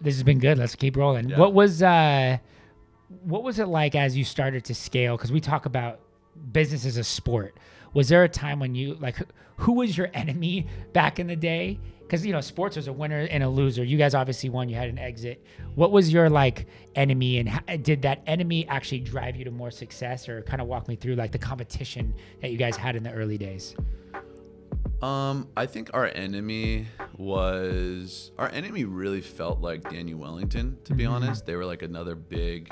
This has been good. Let's keep rolling. Yeah. What was it like as you started to scale? Because we talk about business as a sport. Was there a time when you like who was your enemy back in the day? Because sports was a winner and a loser. You guys obviously won. You had an exit. What was your like enemy, and did that enemy actually drive you to more success? Or kind of walk me through like the competition that you guys had in the early days. I think our enemy really felt like Daniel Wellington, to be honest. They were like another big,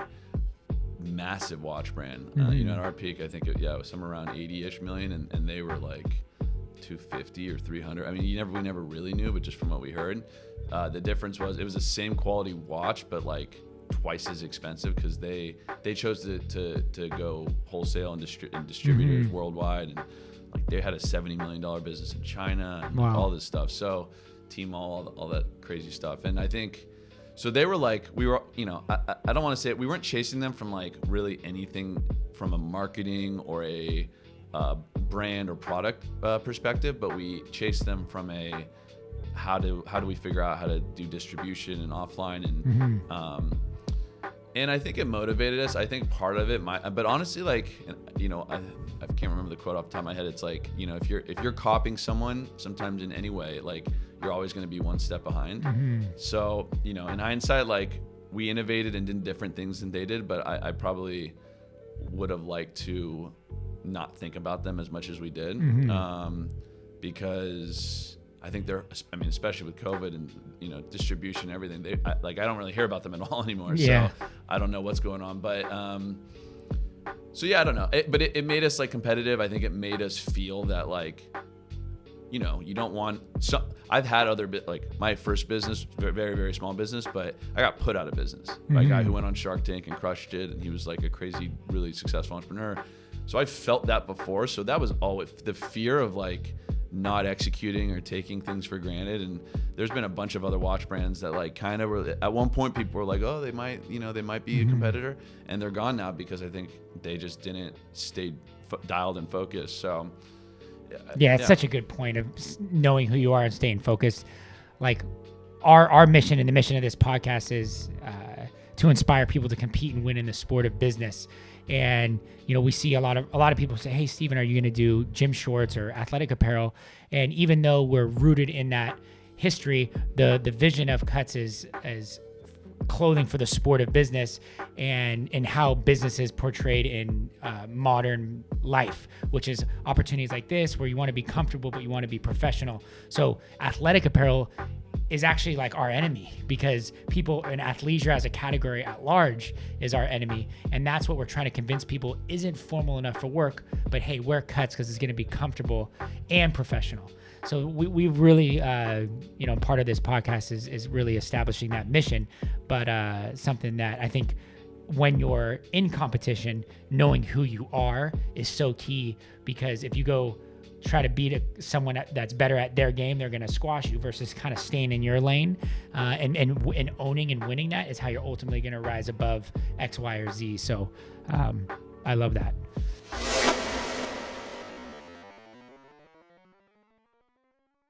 massive watch brand. At our peak, I think it was somewhere around 80-ish million, and they were like 250 or 300. I mean, we never really knew, but just from what we heard, the difference was it was the same quality watch, but like twice as expensive because they chose to go wholesale and distributors worldwide, and like they had a $70 million business in China and all this stuff. So Tmall, all that crazy stuff. And I think, so they were like, we were, I don't want to say it, we weren't chasing them from like really anything from a marketing or a brand or product perspective, but we chased them from a, how do we figure out how to do distribution and offline and I think it motivated us. I think part of it but honestly, like, I can't remember the quote off the top of my head. It's like, if you're copying someone, sometimes in any way, like you're always going to be one step behind. So, in hindsight, like we innovated and did different things than they did, but I probably would have liked to not think about them as much as we did. Because I think especially with COVID and, distribution and everything, I don't really hear about them at all anymore. Yeah. So I don't know what's going on, but, so yeah, I don't know. But it made us like competitive. I think it made us feel that like, you don't want, I've had other like my first business, very, very, very small business, but I got put out of business by a guy who went on Shark Tank and crushed it. And he was like a crazy, really successful entrepreneur. So I felt that before. So that was always the fear of like not executing or taking things for granted. And there's been a bunch of other watch brands that like kind of were, at one point people were like, oh, they might be a competitor, and they're gone now because I think they just didn't stay dialed and focused. So yeah, it's such a good point of knowing who you are and staying focused. Like our mission and the mission of this podcast is to inspire people to compete and win in the sport of business. And we see a lot of people say, hey, Steven, are you going to do gym shorts or athletic apparel? And even though we're rooted in that history, the vision of Cuts is clothing for the sport of business and how business is portrayed in modern life, which is opportunities like this where you want to be comfortable, but you want to be professional. So athletic apparel is actually like our enemy, because people in athleisure as a category at large is our enemy. And that's what we're trying to convince people isn't formal enough for work, but hey, wear Cuts because it's going to be comfortable and professional. So we've really, part of this podcast is really establishing that mission, but something that I think when you're in competition, knowing who you are is so key, because if you go try to beat someone that's better at their game, they're going to squash you, versus kind of staying in your lane and owning and winning that is how you're ultimately going to rise above X, Y, or Z. So I love that.